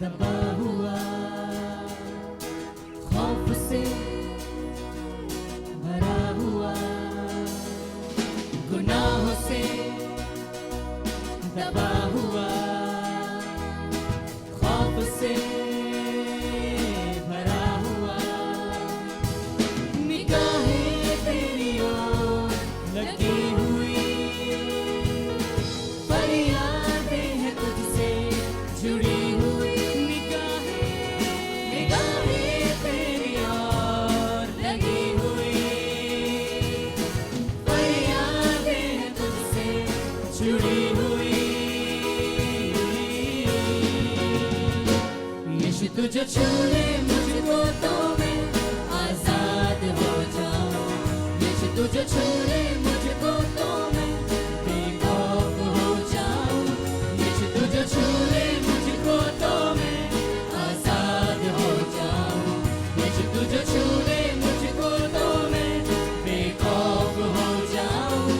दबा हुआ, खौफ से भरा हुआ, गुनाहों से दबा हुआ, खौफ से भरा हुआ, निगाहें तेरी ओर लगी हुई, फरियादें हैं तुझसे जुड़ी हुई, निगाहें तेरी ओर लगी हुई, फरियादें हैं तुझसे जुड़ी हुई। यीशु तुझे छू ले मुझको तो मैं आजाद हो जाऊं, यीशु तुझे छू ले मुझको तो मैं बेखौफ हो जाऊं, यीशु तुझे छू ले मुझको तो मैं आजाद हो जाऊं, यीशु तुझे छू ले मुझको तो मैं बेखौफ हो जाऊं।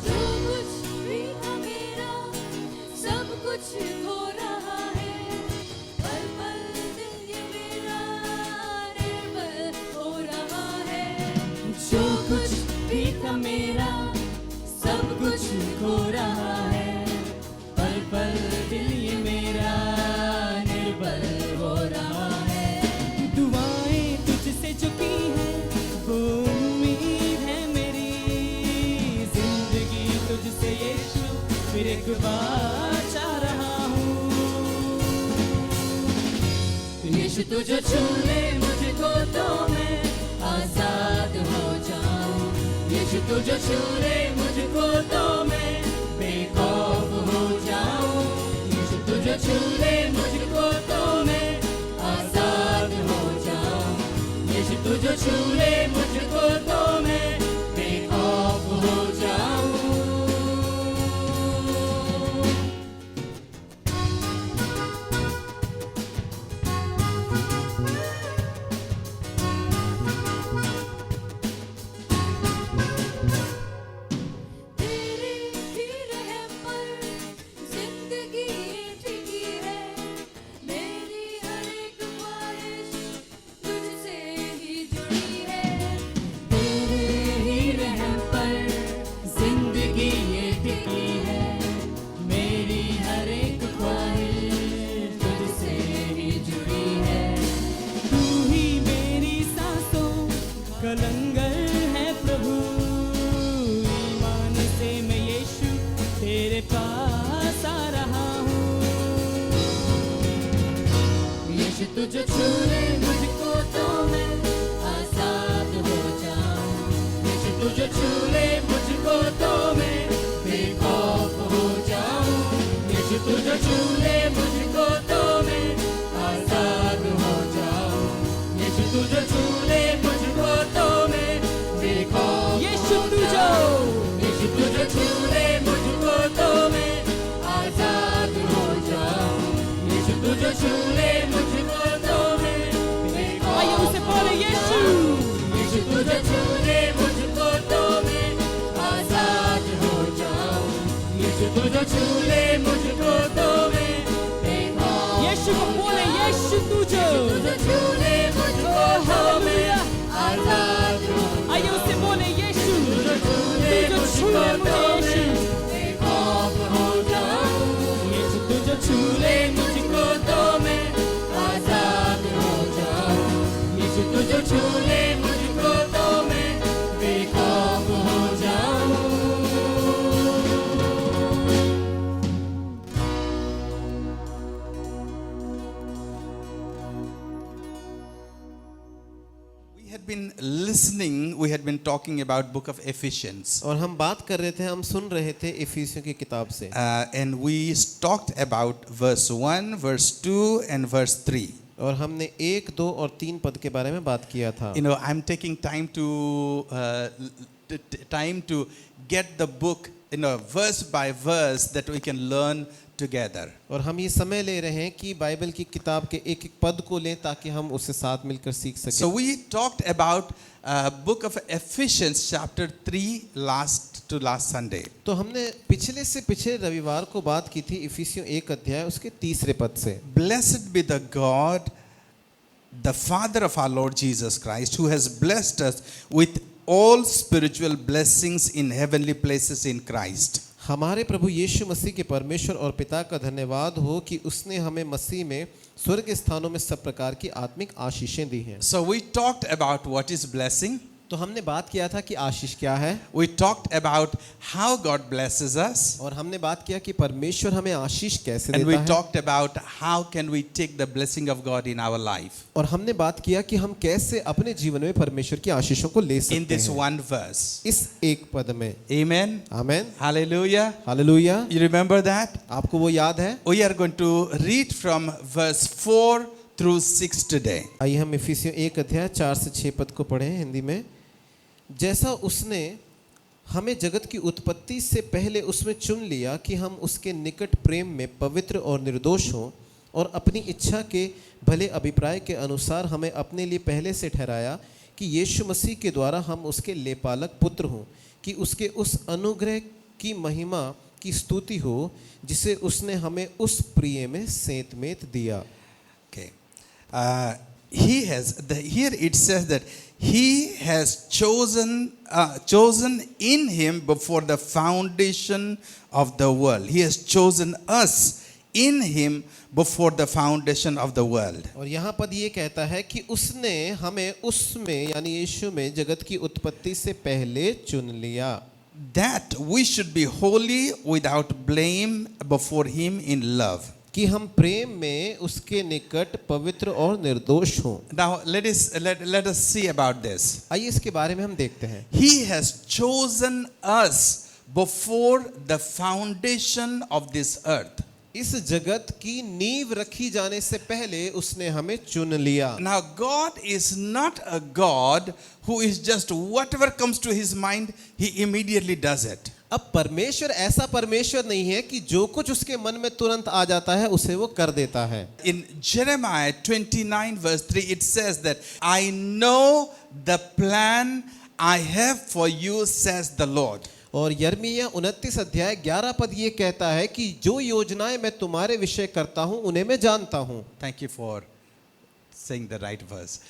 जो कुछ भी था मेरा सब कुछ खो रहा है, पल पल दिल ये मेरा निर्बल हो रहा है। जो कुछ भी था मेरा सब कुछ खो रहा है, पल पल दिल ये मेरा निर्बल हो रहा है। दुआएं तुझसे जो की हैं वो उम्मीद है मेरी, जिंदगी तुझसे यीशु फिर एक बार चाह रहा हूँ। यीशु तुझे छू ले मुझको तो मैं आजाद हो जाऊं, यीशु तुझे छू ले मुझको तो मैं बेखौफ हो जाऊं, यीशु तुझे छू ले मुझको तो मैं आजाद हो जाऊं, यीशु तुझे छू ले मुझको तो मैं बेखौफ हो जाऊं। तेरे ही रहम पर जिंदगी टिकी है, मेरी हर एक ख्वाहिश तुझसे ही जुड़ी है। तेरे ही रहम पर जिंदगी ये टिकी है, मेरी हर एक ख्वाहिश तुझसे ही जुड़ी है। तू ही मेरी सांसों का लंगर है प्रभु, ईमान से मैं यीशु तेरे पास आ रहा हूँ। यीशु तुझे छू ले मुझको तो मैं आजाद हो जाऊं, यीशु तुझे छू ले मुझको तो मैं बेखौफ हो जाऊं, यीशु तुझे छू ले मुझको तो मैं आजाद हो जाऊं, यीशु तुझे छू ले मुझको तो मैं बेखौफ यीशु तुझे छू ले मुझको तो मैं आजाद हो जाऊं, यीशु तुझे छू ले मुझको तो मैं बेखौफ। आइए उसे बोले यीशु, यीशु तुझे छू ले मुझको तो मैं आजाद हो जाऊं, यीशु तुझे छू ले मुझको तो मैं बेखौफ। यीशु को बोले यीशु तुझे छू ले मुझको तो मैं आजाद हो जाऊं। आइए उसे बोले यीशु तुझे छू ले मुझको तो मैं बेखौफ हो जाऊं, यीशु तुझे छू ले मुझको तो मैं आजाद हो जाऊं, यीशु तुझे छू ले मुझको तो मैं बेखौफ हो जाऊं। We had been listening, we had been talking about book of Ephesians. और हम बात कर रहे थे, हम सुन रहे थे इफिसियों की किताब से। And we talked about verse 1, verse 2 and verse 3. और हमने 1, 2 और 3 पद के बारे में बात किया था। You know, I'm taking time to get the book, verse by verse, that we can learn together. और हम ये समय ले रहे हैं कि बाइबल की किताब के एक एक पद को लें ताकि हम उससे साथ मिलकर सीख सकें। So we talked about book of Ephesians chapter 3 last Sunday. तो हमने पिछले से पिछले रविवार को बात की थी इफिसियों 1 अध्याय उसके 3 पद से। Blessed be the God, the Father of our Lord Jesus Christ, who has blessed us with all spiritual blessings in heavenly places in Christ. हमारे प्रभु यीशु मसीह के परमेश्वर और पिता का धन्यवाद हो कि उसने हमें मसीह में स्वर्ग स्थानों में सब प्रकार की आत्मिक आशीषें दी हैं। So we talked about what is blessing. तो हमने बात किया था कि आशीष क्या है, We talked about how God blesses us. और हमने बात किया कि परमेश्वर हमें आशीष कैसे And we देता है, talked about how can we take the blessing of God in our life. और हमने बात किया कि हम कैसे अपने जीवन में परमेश्वर की आशीषों को ले In सकते this हैं one verse. इस एक पद में। Amen. Amen, Hallelujah. Hallelujah. You remember that? आपको वो याद है? We are going to read from verse 4 through 6 today. आइए हम इफिसियों 1 अध्याय 4 से 6 पद को पढ़ें हिंदी में। जैसा उसने हमें जगत की उत्पत्ति से पहले उसमें चुन लिया कि हम उसके निकट प्रेम में पवित्र और निर्दोष हों, और अपनी इच्छा के भले अभिप्राय के अनुसार हमें अपने लिए पहले से ठहराया कि यीशु मसीह के द्वारा हम उसके लेपालक पुत्र हों, कि उसके उस अनुग्रह की महिमा की स्तुति हो जिसे उसने हमें उस प्रिय में सेंतमेत दिया। Okay. Here it says that he has chosen in him before the foundation of the world. He has chosen us in him before the foundation of the world. और यहाँ पद ये कहता है कि उसने हमें उसमें यानी यीशु में जगत की उत्पत्ति से पहले चुन लिया, That we should be holy without blame before him in love. कि हम प्रेम में उसके निकट पवित्र और निर्दोष हों। Now let us see about this. आइए इसके बारे में हम देखते हैं। He has chosen us before the foundation of this earth. इस जगत की नींव रखी जाने से पहले उसने हमें चुन लिया। Now God is not a God who is just whatever comes to his mind, he immediately does it. अब परमेश्वर ऐसा परमेश्वर नहीं है कि जो कुछ उसके मन में तुरंत आ जाता है उसे वो कर देता है। In Jeremiah 29 verse 3 it says that I know the plan I have for you says the Lord. और यिर्मयाह 29 अध्याय 11 पद ये कहता है कि जो योजनाएं मैं तुम्हारे विषय करता हूं उन्हें मैं जानता हूं। Thank you for saying the right verse.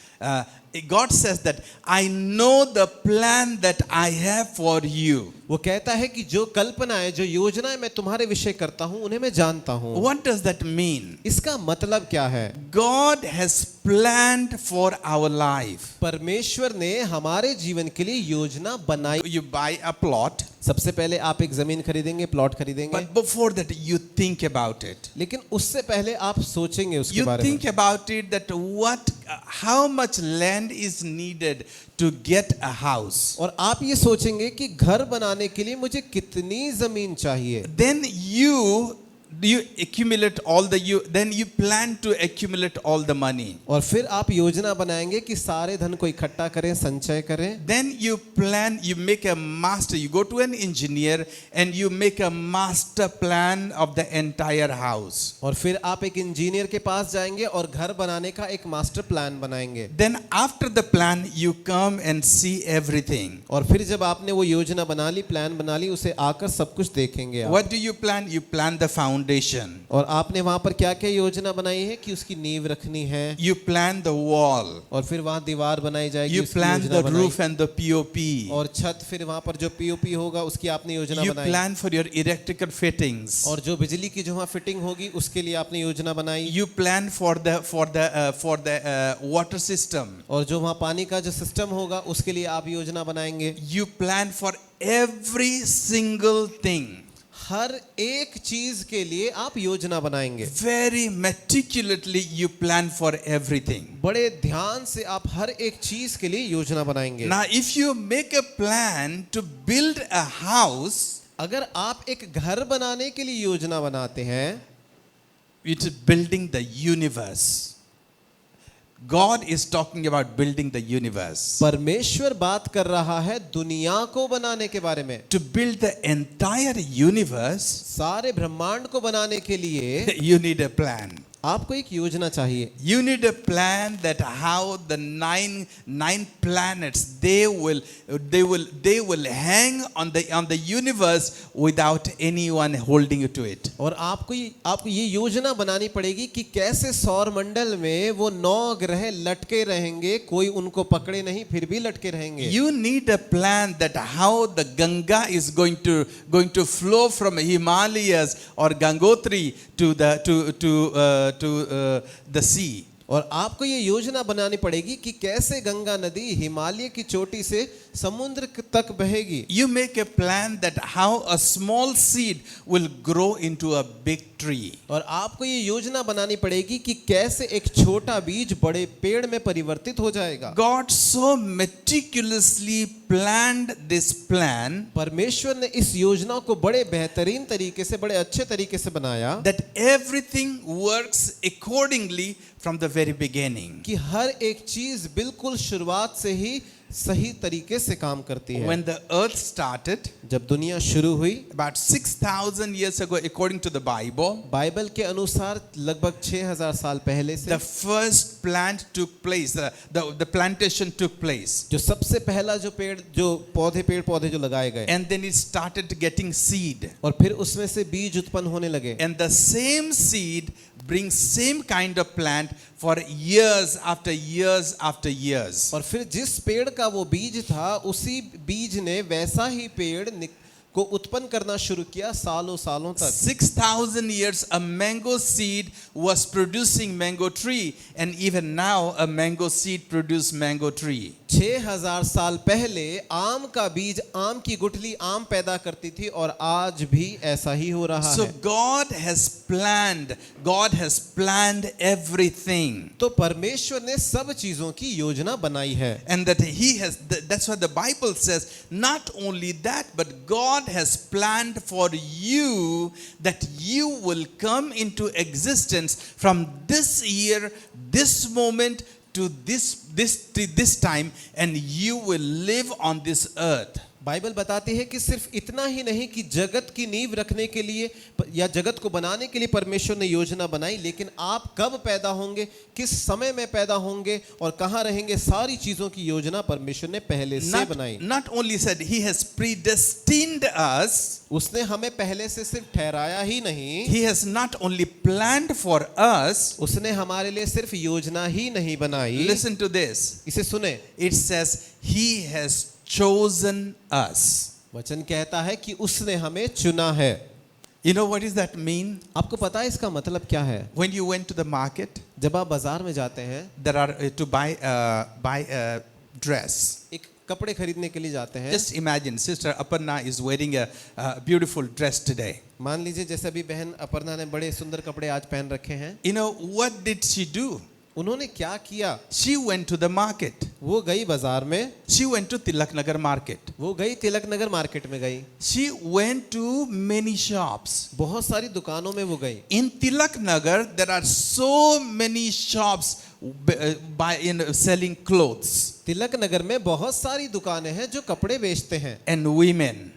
God says that I know the plan that I have for you. वो कहता है कि जो कल्पनाएं जो योजनाएं मैं तुम्हारे विषय करता हूं उन्हें मैं जानता हूं। What does that mean? इसका मतलब क्या है? God has planned for our life. परमेश्वर ने हमारे जीवन के लिए योजना बनाई। You buy a plot, सबसे पहले आप एक जमीन खरीदेंगे, प्लॉट खरीदेंगे, but before that you think about it. लेकिन उससे पहले आप सोचेंगे उसके You बारे think में। about it that how much land is needed to get a house. और आप ये सोचेंगे कि घर बनाने के लिए मुझे कितनी जमीन चाहिए। Then you accumulate then you plan to accumulate all the money. और फिर आप योजना बनाएंगे कि सारे धन को इकट्ठा करें, संचय करें। Then you make a master, you go to an engineer and you make a master plan of the entire house. और फिर आप एक इंजीनियर के पास जाएंगे और घर बनाने का एक मास्टर प्लान बनाएंगे। Then after the plan you come and see everything. और फिर जब आपने वो योजना बना ली, प्लान बना ली, उसे आकर सब कुछ देखेंगे आप। What do you plan? You plan the foundation. और आपने वहां पर क्या क्या योजना बनाई है कि उसकी नींव रखनी है। You plan the wall. और फिर वहां दीवार बनाई जाएगी, You उसकी plan योजना the बनाई। roof and the POP. और छत, फिर वहां पर जो पीओपी होगा उसकी आपने योजना You बनाई। plan for your electrical fittings. और जो बिजली की जो वहां फिटिंग होगी उसके लिए आपने योजना बनाई। You plan for the water system. और जो वहां पानी का जो सिस्टम होगा उसके लिए आप योजना बनाएंगे। You plan for every single thing. हर एक चीज के लिए आप योजना बनाएंगे। Very meticulously you plan for everything. बड़े ध्यान से आप हर एक चीज के लिए योजना बनाएंगे। Now if you make a plan to build a house, अगर आप एक घर बनाने के लिए योजना बनाते हैं, it's building the universe. God is talking about building the universe. परमेश्वर बात कर रहा है दुनिया को बनाने के बारे में। To build the entire universe, सारे ब्रह्मांड को बनाने के लिए you need a plan. आपको एक योजना चाहिए। You need a plan that how the nine planets they will hang on the universe without anyone holding you to it. और आपको ये योजना बनानी पड़ेगी कि कैसे सौर मंडल में वो 9 ग्रह लटके रहेंगे, कोई उनको पकड़े नहीं, फिर भी लटके रहेंगे। You need a plan that how the Ganga is going to flow from Himalayas or Gangotri to the sea. और आपको ये योजना बनानी पड़ेगी कि कैसे गंगा नदी हिमालय की चोटी से समुद्र तक बहेगी। You make a plan that how a small seed will grow into a big tree. और आपको ये योजना बनानी पड़ेगी कि कैसे एक छोटा बीज बड़े पेड़ में परिवर्तित हो जाएगा। God so meticulously planned this plan परमेश्वर ने इस योजना को बड़े बेहतरीन तरीके से, बड़े अच्छे तरीके से बनाया that everything works accordingly from the very beginning. कि हर एक चीज बिल्कुल शुरुआत से ही सही तरीके से काम करती है। When the earth started, जब दुनिया शुरू हुई about 6,000 years ago, according to the Bible, Bible के अनुसार लगभग 6000 साल पहले से the first plant took place, the plantation took place. जो सबसे पहला जो पेड़ पौधे जो लगाए गए, And then it started getting seed. और फिर उसमें से बीज उत्पन्न होने लगे। And the same seed brings same kind of plant for years after years after years. और फिर जिस पेड़ का वो बीज था, उसी बीज ने वैसा ही पेड़ को उत्पन्न करना शुरू किया सालों सालों तक। 6,000 years a mango seed was producing mango tree, and even now a mango seed produce mango tree. 6000 साल पहले आम का बीज, आम की गुठली आम पैदा करती थी, और आज भी ऐसा ही हो रहा So है। God has planned everything. तो परमेश्वर ने सब चीजों की योजना बनाई है। And that's what the Bible says. Not only that, but God has planned for you that you will come into existence from this year, this moment to this time, and you will live on this earth. Bible बताती है कि सिर्फ इतना ही नहीं कि जगत की नींव रखने के लिए या जगत को बनाने के लिए परमेश्वर ने योजना बनाई, लेकिन आप कब पैदा होंगे, किस समय में पैदा होंगे और कहाँ रहेंगे, सारी चीजों की योजना परमेश्वर ने पहले से बनाई। Not only said He has predestined us, उसने हमें पहले से सिर्फ ठहराया ही नहीं, He has not only planned for us. उसने हमारे लिए सिर्फ योजना ही नहीं बनाई। Listen to this. इसे सुने, It says He has chosen us. वचन कहता है कि उसने हमें चुना है। You know what does that mean? आपको पता है इसका मतलब क्या है? When you went to the market, जब आप बाजार में जाते हैं, there are to buy a dress. एक कपड़े खरीदने के लिए जाते हैं। Just imagine, Sister Aparna is wearing a beautiful dress today. मान लीजिए जैसे अभी बहन अपर्णा ने बड़े सुंदर कपड़े आज पहन रखे हैं। You know what did she do? उन्होंने क्या किया? She went to the market. वो गई बाजार में। She went to Tilak Nagar market. वो गई तिलक नगर मार्केट में गई। She went to many shops. बहुत सारी दुकानों में वो गई। In Tilak Nagar, there are so many shops selling clothes. Tilak Nagar में बहुत सारी दुकानें हैं जो कपड़े बेचते हैं। And women.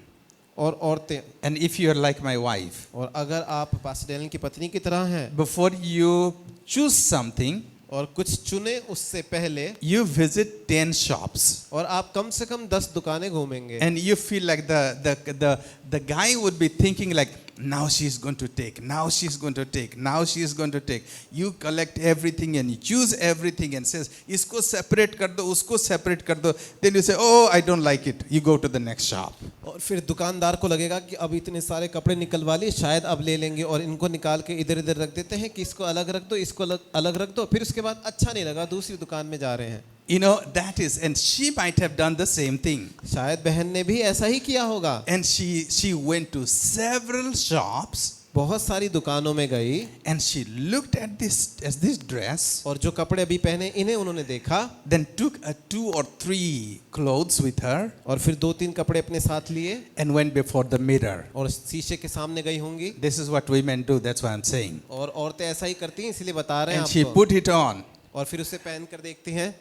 और औरतें। And if you are like my wife, और अगर आप पास्टर डैनियल की पत्नी की तरह हैं, before you choose something, और कुछ चुने उससे पहले you visit 10 shops. और आप कम से कम 10 दुकानें घूमेंगे। And you feel like the guy would be thinking like, now she's going to take, now she's going to take, now she's going to take. You collect everything and you choose everything and says, isko separate kar do, usko separate kar do. Then you say, oh, I don't like it. You go to the next shop. और फिर दुकानदार को लगेगा कि अब इतने सारे कपड़े निकलवा लिए, शायद अब ले लेंगे, और इनको निकाल के इधर इधर रख देते हैं कि इसको अलग रख दो, इसको अलग रख दो। फिर उसके बाद अच्छा नहीं लगा, दूसरी दुकान में जा रहे हैं। You know, that is, and she might have done the same thing. शायद बहन ने भी ऐसा ही किया होगा। And she went to several shops. बहुत सारी दुकानों में गई। And she looked at this dress. और जो कपड़े अभी पहने इन्हें उन्होंने देखा। Then took 2 or 3 clothes with her. और फिर 2-3 कपड़े अपने साथ लिए। And went before the mirror. और शीशे के सामने गई होंगी। This is what women do. That's why I'm saying. और औरतें ऐसा ही करती हैं, इसलिए बता रहे हैं And आपको। she put it on. और फिर उसे पहन कर देखती हैं।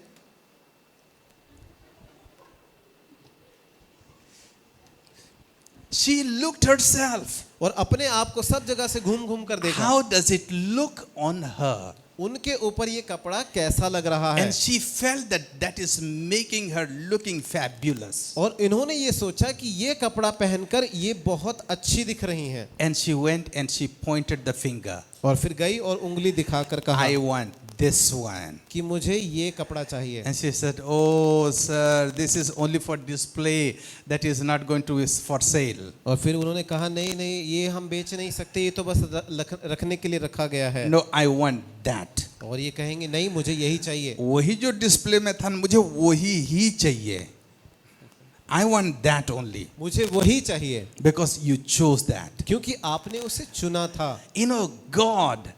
She looked herself. और अपने आप को सब जगह से घूम घूम कर देखा। How does it look on her? उनके ऊपर ये कपड़ा कैसा लग रहा है। And she felt that that is making her looking fabulous. और इन्होंने ये सोचा कि ये कपड़ा पहनकर ये बहुत अच्छी दिख रही हैं। And she went and she pointed the finger. और फिर गई और उंगली दिखाकर कहा I want this one. कि मुझे ये कपड़ा चाहिए। And she said, "Oh, sir, this is only for display. That is not going to be for sale." और फिर उन्होंने कहा नहीं नहीं ये हम बेच नहीं सकते, ये तो बस रखने के लिए रखा गया है। No, I want that. और ये कहेंगे नहीं मुझे यही चाहिए। वही जो डिस्प्ले में था मुझे वही ही चाहिए। I want that only. मुझे वही चाहिए Because you chose that. क्योंकि आपने उसे चुना था। You know, God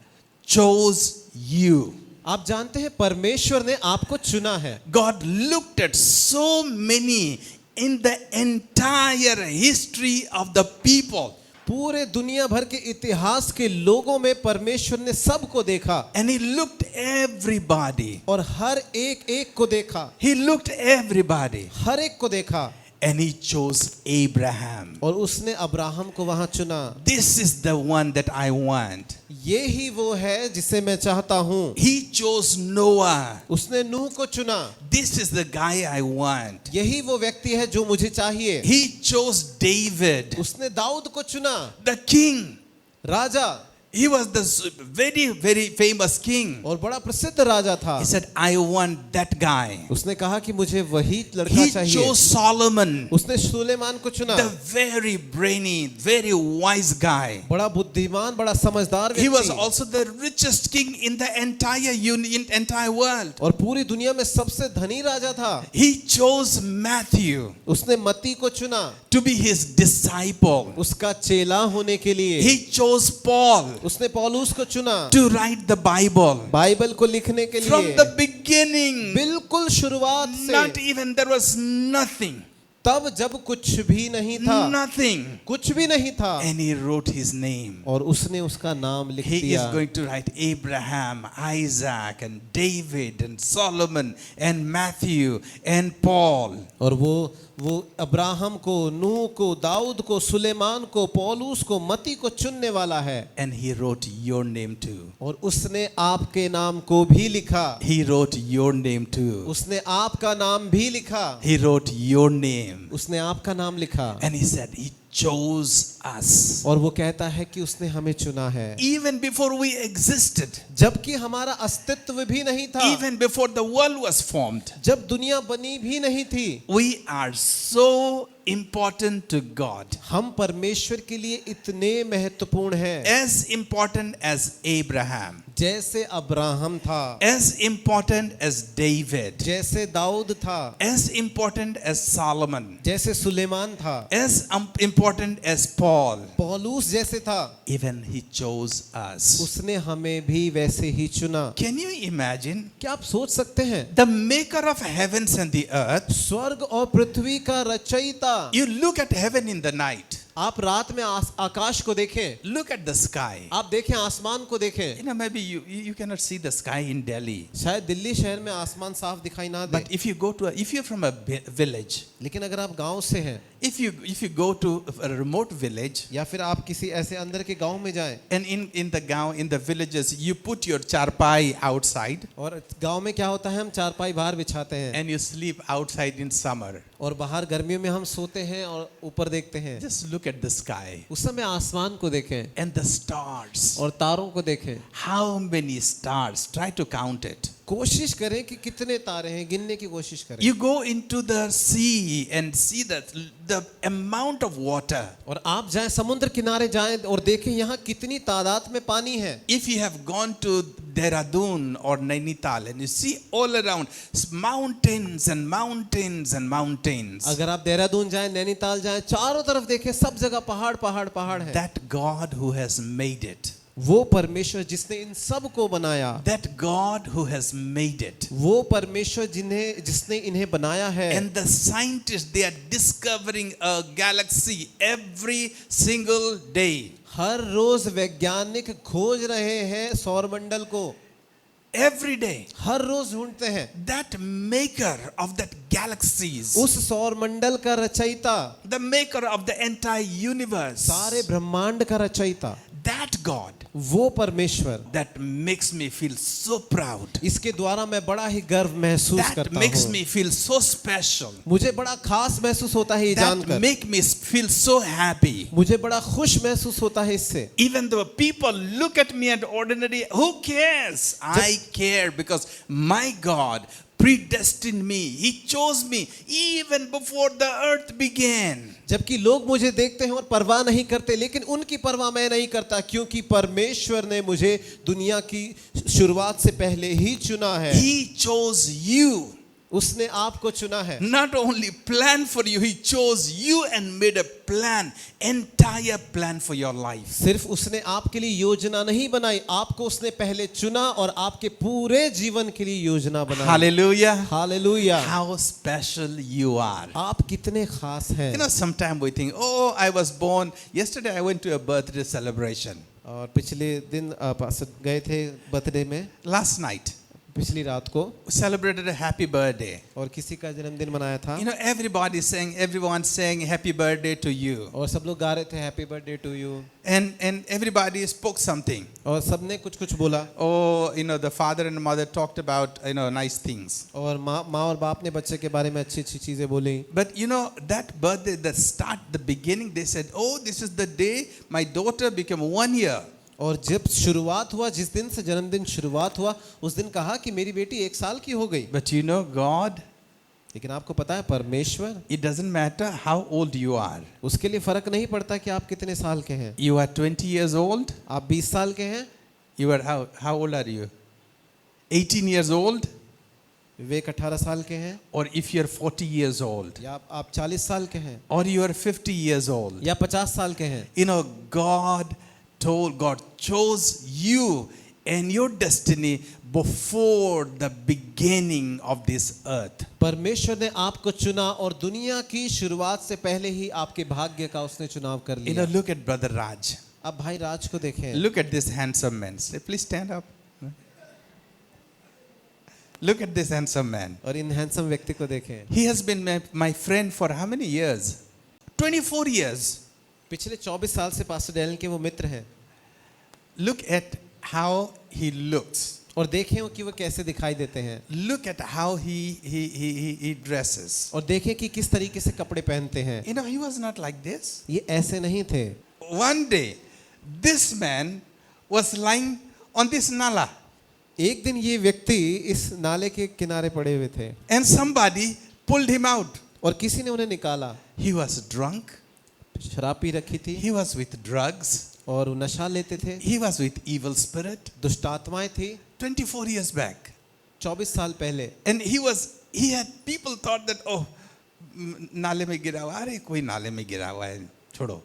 chose you. आप जानते हैं परमेश्वर ने आपको चुना है। God looked at so many in the entire history of the people. पूरे दुनिया भर के इतिहास के लोगों में परमेश्वर ने सबको देखा। And he looked everybody. और हर एक एक को देखा। He looked everybody. हर एक को देखा। And he chose Abraham. और उसने अब्राहम को वहां चुना। This is the one that I want. ये ही वो है जिसे मैं चाहता हूँ। He chose Noah. उसने नूह को चुना। This is the guy I want. यही वो व्यक्ति है जो मुझे चाहिए। He chose David, उसने दाऊद को चुना। the king. Raja. He was the very, very famous king. और बड़ा प्रसिद्ध राजा था। He said, I want that guy. उसने कहा कि मुझे वही लड़का He चाहिए। chose Solomon, उसने सुलेमान को चुना। the very brainy, very wise guy. बड़ा बुद्धिमान, बड़ा समझदार He was व्यक्ति। also the richest king in the entire world. और पूरी दुनिया में सबसे धनी राजा था। He chose Matthew उसने मत्ती को चुना to be his disciple. उसका चेला होने के लिए। He chose Paul उसने पौलुस को चुना to write the Bible. Bible को लिखने के From लिए। the beginning, बिल्कुल शुरुआत से। not even there was nothing. तब जब कुछ भी नहीं था। Nothing. कुछ भी नहीं था। And he wrote his name. और उसने उसका नाम लिख He दिया। is going to write Abraham, Isaac, and David, and Solomon, and Matthew, and Paul. और वो अब्राहम को, नूह को, दाऊद को, सुलेमान को, पौलुस को, मती को चुनने वाला है। And he wrote your name too. और उसने आपके नाम को भी लिखा। He wrote your name too. उसने आपका नाम भी लिखा। He wrote your name. उसने आपका नाम लिखा। And he said, he chose us. और वो कहता है कि उसने हमें चुना है। Even before we existed. जबकि हमारा अस्तित्व भी नहीं था। Even before the world was formed. जब दुनिया बनी भी नहीं थी। We are so important to God. हम परमेश्वर के लिए इतने महत्वपूर्ण हैं। As important as Abraham. जैसे अब्राहम था। As important as David. जैसे दाऊद था। As important as Solomon. जैसे सुलेमान था। As important as Paul. पौलुस जैसे था। Even he chose us. उसने हमें भी वैसे ही चुना। Can you imagine? क्या आप सोच सकते हैं? The maker of heavens and the earth. स्वर्ग और पृथ्वी का रचयिता। You look at heaven in the night. आप रात में आकाश को देखें। Look at the sky. आप देखें आसमान को देखें। You know, maybe you cannot see the sky in Delhi. शायद दिल्ली शहर में आसमान साफ दिखाई ना दे। But if you're from a village, लेकिन अगर आप गांव से हैं, if you go to a remote village, या फिर आप किसी ऐसे अंदर के गांव में जाएं, and in the villages you put your charpai outside, और गांव में क्या होता है, हम चारपाई बाहर बिछाते हैं and you sleep outside in summer. और बाहर गर्मियों में हम सोते हैं और ऊपर देखते हैं। Just look at the sky उस समय आसमान को देखें and the stars. और तारों को देखें। How many stars? Try to count it. कोशिश करें कि कितने तारे हैं, गिनने की कोशिश करें। You go into the sea and see the amount of water. और आप जाएं समुद्र किनारे जाएं और देखें यहाँ कितनी तादाद में पानी है। If you have gone to Dehradun or Nainital and you see all around mountains and mountains and mountains. अगर आप देहरादून जाएं, नैनीताल जाएं, चारों तरफ देखें, सब जगह पहाड़ पहाड़ पहाड़ है। That God who has made it. वो परमेश्वर जिसने इन सब को बनाया। That God who has made it. वो परमेश्वर जिसने इन्हें बनाया है। And the scientists, they are discovering a galaxy every single day. हर रोज वैज्ञानिक खोज रहे हैं सौरमंडल को। every day. हर रोज ढूंढते हैं That maker of that galaxies, उस सौर मंडल का रचयिता, the maker of the entire universe, सारे ब्रह्मांड का रचयिता, that God, वो परमेश्वर, that makes me feel so proud. इसके द्वारा मैं बड़ा ही गर्व महसूस That करता makes हूँ। me feel so special. मुझे बड़ा खास महसूस होता है ये That जानकर, make me feel so happy. मुझे बड़ा खुश महसूस होता है इससे। Even though people look at me and ordinary, who cares? I care because my God predestined me. He chose me even before the earth began. जबकि लोग मुझे देखते हैं और परवाह नहीं करते, लेकिन उनकी परवाह मैं नहीं करता, क्योंकि परमेश्वर ने मुझे दुनिया की शुरुआत से पहले ही चुना है। He chose you. उसने आपको चुना है। Not only planned for you, He chose you and made a plan, entire plan for your life. सिर्फ उसने आपके लिए योजना नहीं बनाई, आपको उसने पहले चुना और आपके पूरे जीवन के लिए योजना बनाई। Hallelujah. Hallelujah. How special you are. आप कितने खास हैं। You know, sometimes we think, oh, I was born. Yesterday I went to a birthday celebration. और पिछले दिन पास्टर गए थे बर्थडे में, Last night, पिछली रात को, celebrated a happy birthday. और किसी का जन्मदिन मनाया था। You know, everyone's saying happy birthday to you. और सब लोग गा रहे थे happy birthday to you, And everybody spoke something. और सबने कुछ कुछ बोला। Oh, you know, the father and mother talked about, you know, nice things. और माँ और बाप ने बच्चे के बारे में अच्छी अच्छी चीजें बोली। But you know, that birthday, the beginning, they said, oh, this is the day my daughter became 1 year. और जब शुरुआत हुआ, जिस दिन से जन्मदिन शुरुआत हुआ, उस दिन कहा कि मेरी बेटी 1 साल की हो गई। But you know, God, लेकिन आपको पता है परमेश्वर, it doesn't matter how old you are. उसके लिए फर्क नहीं पड़ता कि आप कितने साल के हैं। You are 20 years old. आप 20 साल के हैं, You are how old are you? 18 years old. विवेक 18 साल के हैं, Or if you're 40 years old. या आप 40 साल के हैं, Or you are 50 years old. या 50 साल के हैं। You know, God chose you and your destiny before the beginning of this earth. परमेश्वर ने आपको चुना और दुनिया की शुरुआत से पहले ही आपके भाग्य का उसने चुनाव कर You know, लिया। look at Brother Raj. अब भाई राज को देखें, Look at this handsome man. Say, please stand up. Look at this handsome man. और इन हैंडसम व्यक्ति को देखें। He has been my friend for how many years? 24 years. पिछले 24 साल से पास्टर डैनियल के वो मित्र हैं। Look at how he looks. और देखें कि वो कैसे दिखाई देते हैं, Look at how he dresses. और देखें कि किस तरीके से कपड़े पहनते हैं। You know, he was not like this. ये ऐसे नहीं थे। One day, this man was lying on this nala, एक दिन ये व्यक्ति इस नाले के किनारे पड़े हुए थे and somebody pulled him out. और किसी ने उन्हें निकाला। He was drunk. शराब पी रखी थी He was with drugs. और वो नशा लेते थे, He was with evil spirit. दुष्ट आत्माएं थी। 24 years back. 24 साल पहले। And he had people thought that, oh, नाले में गिरा हुआ, अरे कोई नाले में गिरा हुआ है, छोड़ो.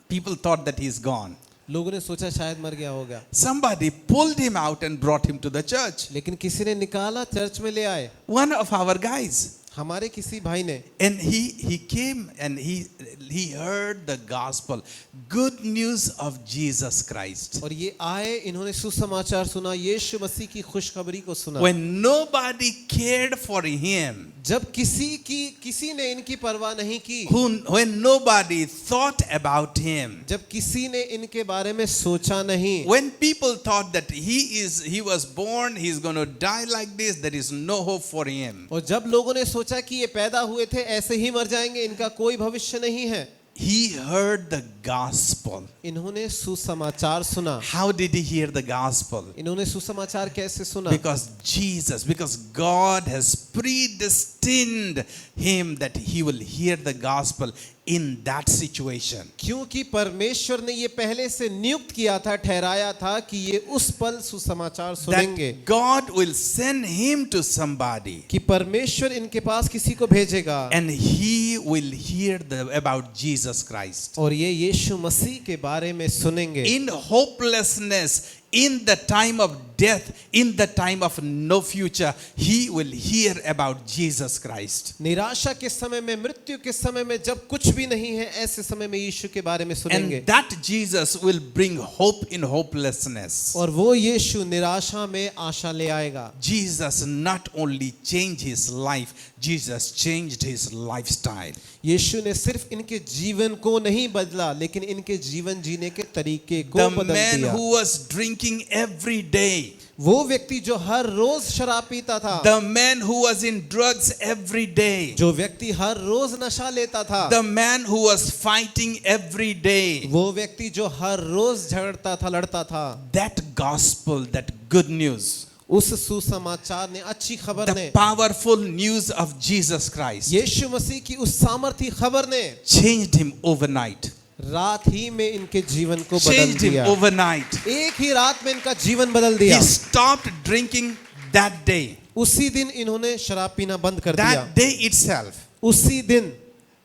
People thought that he's gone. लोगों ने सोचा शायद मर गया होगा, Somebody pulled him out and brought him to the church. लेकिन किसी ने निकाला, चर्च में ले आए। One of our guys. हमारे किसी भाई ने, And he came and he heard the gospel, good news of Jesus Christ. और ये आए, इन्होंने सुसमाचार सुना, यीशु मसीह की खुशखबरी को सुना। When nobody cared for him, जब किसी ने इनकी परवाह नहीं की, when nobody thought about him, जब किसी ने इनके बारे में सोचा नहीं, when people thought that he was born, he's going to die like this, there is no hope for him. और जब लोगों ने सोचा कि ये पैदा हुए थे ऐसे ही मर जाएंगे, इनका कोई भविष्य नहीं है, He heard the gospel. इन्होंने सुसमाचार सुना। How did he hear the gospel? इन्होंने सुसमाचार कैसे सुना? Because God has predestined him that he will hear the gospel in that situation. क्योंकि परमेश्वर ने ये पहले से नियुक्त किया था, ठहराया था कि ये उस पल सुसमाचार सुनेंगे, That God will send him to somebody कि परमेश्वर इनके पास किसी को भेजेगा and he will hear about Jesus Christ. और ये यीशु मसीह के बारे में सुनेंगे। In hopelessness, in the time of death, in the time of no future, he will hear about Jesus Christ. निराशा के समय में, मृत्यु के समय में, जब कुछ भी नहीं है, ऐसे समय में यीशु के बारे में सुनेंगे. And that Jesus will bring hope in hopelessness. और वो यीशु निराशा में आशा ले आएगा. Jesus not only changed his life, Jesus changed his lifestyle. यीशु ने सिर्फ इनके जीवन को नहीं बदला, लेकिन इनके जीवन जीने के तरीके को The बदल man दिया. who was drinking every day, वो व्यक्ति जो हर रोज शराब पीता था, the man who was in drugs every day, जो व्यक्ति हर रोज नशा लेता था, the man who was fighting every day, वो व्यक्ति जो हर रोज झगड़ता था, लड़ता था, that gospel, that good news, उस सुसमाचार ने, अच्छी खबर the ने, powerful news of Jesus Christ यीशु मसीह की उस सामर्थी खबर ने changed him overnight. रात ही में इनके जीवन को बदल Changed him दिया. overnight. एक ही रात में इनका जीवन बदल दिया. He stopped drinking that day. उसी दिन इन्होंने शराब पीना बंद कर दिया. That day itself. उसी दिन.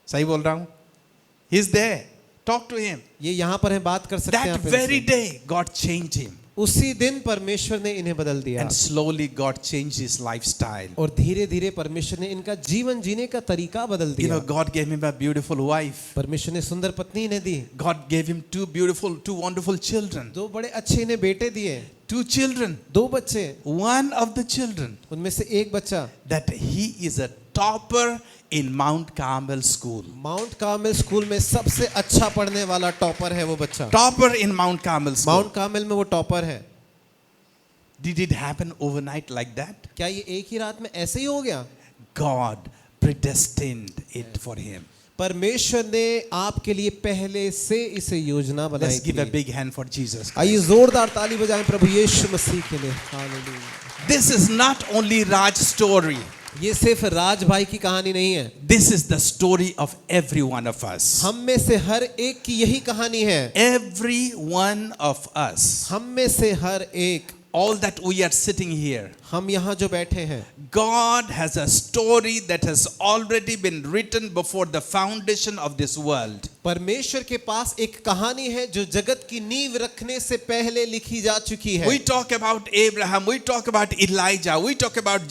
सही बोल रहा हूं? He's there. Talk to him. ये यहाँ पर है, बात कर सकते हैं That आप very इनसे. day, God changed him. उसी दिन परमेश्वर ने इन्हें बदल दिया. And slowly God changed his lifestyle. और धीरे धीरे परमेश्वर ने इनका जीवन जीने का तरीका बदल You दिया. know, God gave him a beautiful wife. परमेश्वर ने सुंदर पत्नी इन्हें दी. God gave him two wonderful children. दो बड़े अच्छे इन्हें बेटे दिए. 2 children. दो बच्चे. One of the children, उनमें से एक बच्चा that he is a topper in Mount Carmel school. Mount Carmel school में सबसे अच्छा पढ़ने वाला टॉपर है वो बच्चा. Topper in Mount Carmel school. Mount Carmel में वो टॉपर है. Did it happen overnight like that? क्या ये एक ही रात में ऐसे ही हो गया? God predestined it for him. परमेश्वर ने आपके लिए पहले से इसे योजना बनाई Let's give a थी. big hand for Jesus. आइए जोरदार ताली बजाएं प्रभु यीशु मसीह के लिए. Hallelujah. This is not only Raj's story. ये सिर्फ राज भाई की कहानी नहीं है. This is the story of every one of us. हम में से हर एक की यही कहानी है. Every one of us. हम में से हर एक, All that we are sitting here. हम यहाँ जो बैठे हैं, God has a story that has already been written before the foundation of this world. परमेश्वर के पास एक कहानी है जो जगत की नींव रखने से पहले लिखी जा चुकी है. We talk about Abraham, we talk about Elijah, we talk about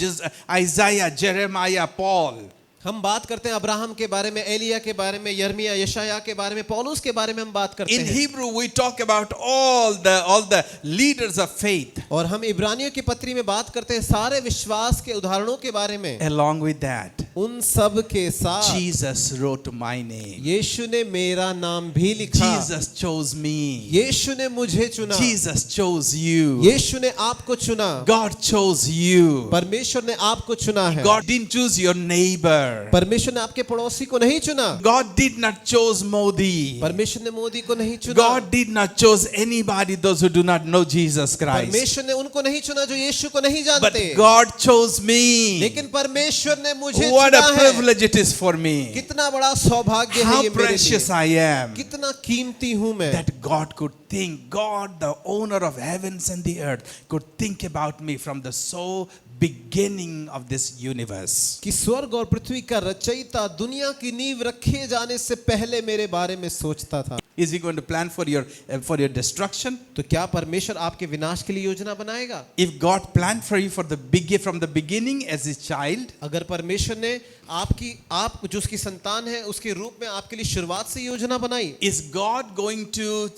Isaiah, Jeremiah, Paul. हम बात करते हैं अब्राहम के बारे में, एलिया के बारे में, यर्मिया, यशाया के बारे में, पौलुस के बारे में हम बात करते In हैं. Hebrew, we talk about all the leaders of faith. और हम इब्रानियों की पत्री में बात करते हैं सारे विश्वास के उदाहरणों के बारे में. Along with that, उन सब के साथ Jesus wrote my name. यीशु ने मेरा नाम भी लिखा. Jesus chose me. यीशु ने मुझे चुना. Jesus chose you. यीशु ने आपको चुना. God chose you. परमेश्वर ने आपको चुना है. God didn't choose your neighbor. परमेश्वर ने आपके पड़ोसी को नहीं चुना. God did not choose Modi. परमेश्वर ने मोदी को नहीं चुना. God did not choose anybody, those who do not know Jesus Christ. परमेश्वर ने उनको नहीं चुना जो यीशु को नहीं But जानते. God chose me. लेकिन परमेश्वर ने मुझे What चुना a है. privilege it is for me. कितना बड़ा सौभाग्य है How ये मेरे precious लिए. I am. कितना कीमती हूँ मैं. That God could think, God, the owner of heavens and the earth, could think about me from the so beginning of this universe. कि स्वर्ग और पृथ्वी का रचयिता दुनिया की नींव रखे जाने से पहले मेरे बारे में सोचता था. Is he going to plan for your destruction? तो क्या परमेश्वर आपके विनाश के लिए योजना बनाएगा? If God planned for you from the beginning as his child, अगर परमेश्वर ने आप जो उसकी संतान है उसके रूप में आपके लिए शुरुआत से योजना बनाई, is God going to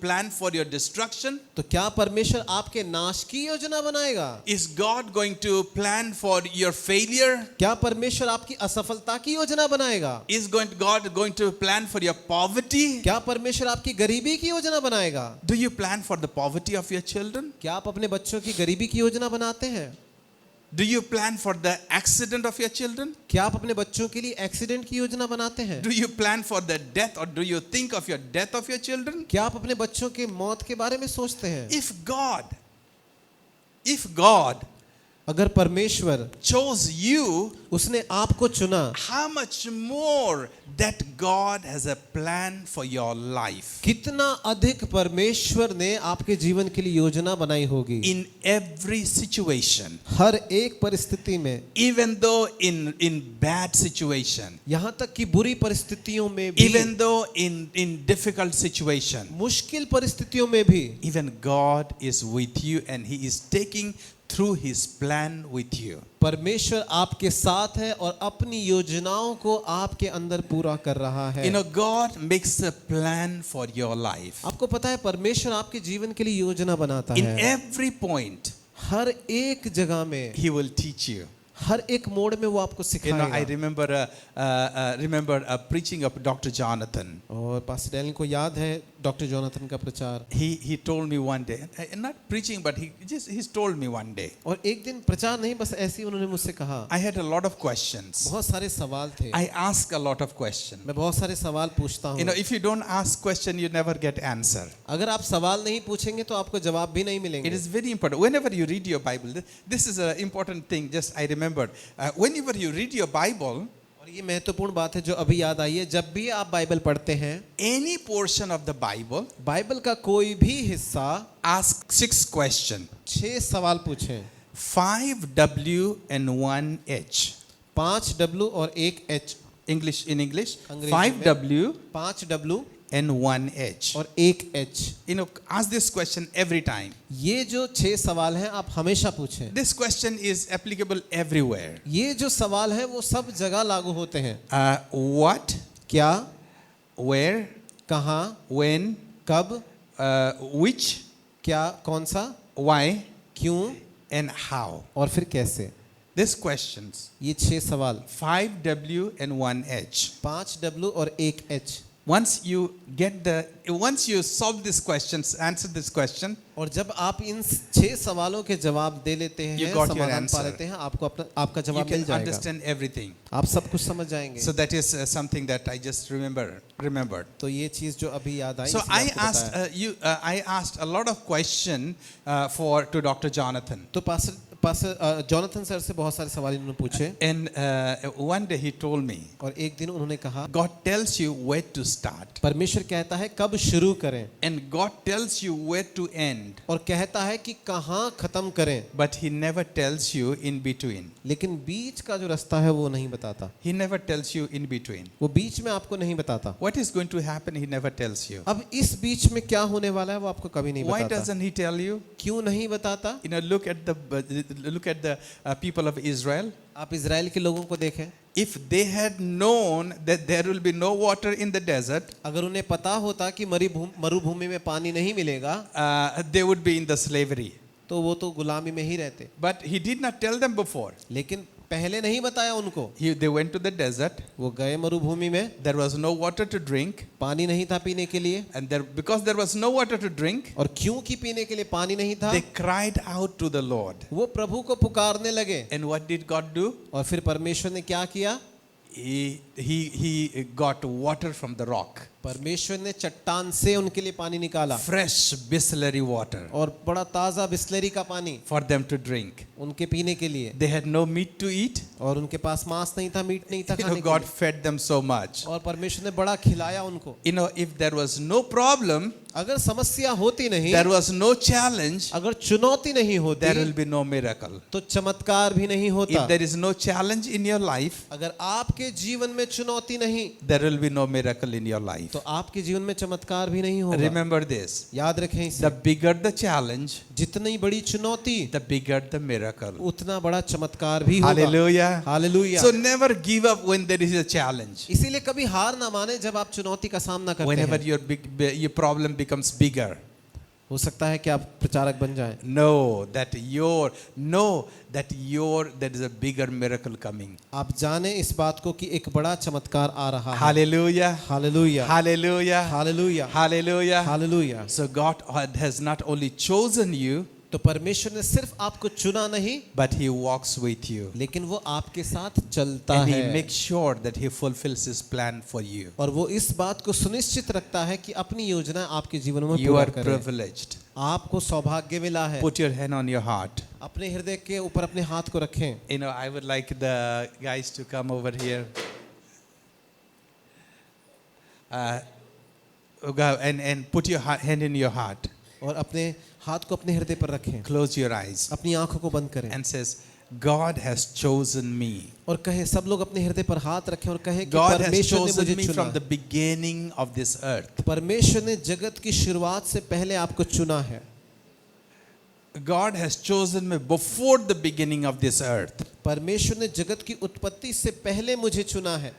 plan for your destruction? तो क्या परमेश्वर आपके नाश की योजना बनाएगा? Is God going to plan for your failure? क्या परमेश्वर आपकी असफलता की योजना बनाएगा? Is God going to plan for your poverty? क्या परमेश्वर आपकी गरीबी की योजना बनाएगा? Do you plan for the poverty of your children? क्या आप अपने बच्चों की गरीबी की योजना बनाते हैं? Do you plan for the accident of your children? क्या आप अपने बच्चों के लिए एक्सीडेंट की योजना बनाते हैं? Do you plan for the death, or do you think of your death of your children? क्या आप अपने बच्चों के मौत के बारे में सोचते हैं? If God अगर परमेश्वर chose you, उसने आपको चुना, how much more that God has a plan for your life. कितना अधिक परमेश्वर ने आपके जीवन के लिए योजना बनाई होगी। In every situation, हर एक परिस्थिति में, even though in bad situation, यहाँ तक कि बुरी परिस्थितियों में भी, even though in difficult situation, मुश्किल परिस्थितियों में भी, even God is with you and He is taking through His plan with you. परमेश्वर आपके साथ है और अपनी योजनाओं को आपके अंदर पूरा कर रहा है। You know, God makes a plan for your life. आपको पता है परमेश्वर आपके जीवन के लिए योजना बनाता In है। every point, हर एक जगह में, He will teach you. हर एक मोड़ में वो आपको You know, I सिखाएगा। remember a preaching of Dr. Jonathan. और पास्टर डैनियल को याद है डॉक्टर जोनाथन का प्रचार। He told me one day, not preaching, but he's told me one day. और एक दिन प्रचार नहीं, बस ऐसे ही उन्होंने मुझसे कहा। I had a lot of questions. बहुत सारे सवाल थे। I ask a lot of questions. मैं बहुत सारे सवाल पूछता You know, हूँ। if you don't ask question, you never get answer. अगर आप सवाल नहीं पूछेंगे तो आपको जवाब भी नहीं It मिलेंगे। is very important. Whenever you read your Bible, this is an important thing. Just I remembered. Whenever you read your Bible, और ये महत्वपूर्ण बात है जो अभी याद आई है, जब भी आप बाइबल पढ़ते हैं, any portion of the Bible, Bible का कोई भी हिस्सा, ask 6 questions. 6 सवाल पूछें। 5 W and 1 H. 5 W और 1 H। English in English. अंग्रेजी 5 में। W 5 W and 1 H. और 1 H। You know, ask this question every time. ये जो 6 सवाल हैं आप हमेशा पूछें। This question is applicable everywhere. ये जो सवाल है वो सब जगह लागू होते हैं। What, क्या, where, कहाँ, when, कब, which, क्या, कौन सा, why, क्यों and how. और फिर कैसे। These questions, ये 6 सवाल, 5 W and 1 H. 5 W और 1 H। Once you solve these questions, answer this question, और जब आप इन 6 सवालों के जवाब दे लेते हैं, You got your समाधान answer. पा लेते हैं, आपको आपका you जवाब मिल can जाएगा। understand everything. आप सब कुछ समझ जाएंगे। So that is something that I just remembered. तो ये चीज जो अभी याद आई, So इसलिए I आपको asked बताया। I asked a lot of question to Dr. Jonathan. तो पास्टर जोनाथन सर से बहुत सारे सवाल इन्होंने पूछे। And one day he told me, और एक दिन उन्होंने कहा, God tells you where to start, परमेश्वर कहता है कब शुरू करें, and God tells you where to end, और कहता है कि कहाँ खत्म करें, but He never tells you in between. लेकिन बीच का जो रास्ता है वो नहीं बताता। He never tells you in between. वो बीच में आपको नहीं बताता। What is going to happen, He never tells you. अब इस बीच में क्या होने वाला है वो आपको कभी नहीं Why बताता। doesn't He tell you? क्यों नहीं बताता? You know, look at the people of Israel. आप इजराइल के लोगों को देखें, If they had known that there will be no water in the desert, अगर उन्हें पता होता कि मरुभूमि में पानी नहीं मिलेगा, they would be in the slavery. तो वो तो गुलामी में ही रहते। But He did not tell them before. लेकिन पहले नहीं बताया उनको। They went to the desert. वो गए मरुभूमि में, There was no water to drink, पानी नहीं था पीने के लिए, and because there was no water to drink, और क्योंकि पीने के लिए पानी नहीं था, they cried out to the Lord. वो प्रभु को पुकारने लगे। And what did God do? और फिर परमेश्वर ने क्या किया? He got water from the rock. परमेश्वर ने चट्टान से उनके लिए पानी निकाला, Fresh Bisleri water और बड़ा ताजा बिस्लरी का पानी for them to drink. उनके पीने के लिए। They had no meat to eat. और उनके पास मांस नहीं था, मीट नहीं था You know, खाने के God लिए। fed them so much. और परमेश्वर ने बड़ा खिलाया उनको। You know, if there was no problem, अगर समस्या होती नहीं, there was no challenge, अगर चुनौती नहीं होती, there will be no miracle. तो चमत्कार भी नहीं होता। If there is no challenge in your life, अगर आपके जीवन में चुनौती नहीं, there will be no miracle in your life. तो आपके जीवन में चमत्कार भी नहीं होगा। Remember this. याद रखें इसे, The bigger the challenge, जितनी बड़ी चुनौती the bigger the miracle. उतना बड़ा चमत्कार भी होगा। Hallelujah. Hallelujah. So never give up when there is a challenge. इसीलिए कभी हार ना माने जब आप चुनौती का सामना करते Whenever हैं। your problem becomes bigger. हो सकता है कि आप प्रचारक बन जाएं। Know that there is a bigger miracle coming. आप जाने इस बात को कि एक बड़ा चमत्कार आ रहा है। Hallelujah. Hallelujah, Hallelujah. Hallelujah, Hallelujah. Hallelujah. So God has not only chosen you, तो परमेश्वर ने सिर्फ आपको चुना नहीं, but He walks with you. लेकिन वो आपके साथ चलता And He है, makes sure that He fulfills His plan for you. और वो इस बात को सुनिश्चित रखता है कि अपनी योजना आपके जीवन में You पूरा are करे। privileged. आपको सौभाग्य मिला है। Put your hand on your heart. अपने हृदय के ऊपर अपने हाथ को रखें। You know, I would like the guys to come over here. And put your hand in your heart. और अपने हाथ को अपने हृदय पर रखें। Close your eyes. अपनी आंखों को बंद करें And says, God has chosen me. और कहे, सब लोग अपने हृदय पर हाथ रखें और कहे कि God has परमेश्वर ने मुझे chosen me चुना। from the beginning of this earth. परमेश्वर ने जगत की शुरुआत से पहले आपको चुना है। God has chosen me before the beginning of this earth. परमेश्वर ने जगत की उत्पत्ति से पहले मुझे चुना है।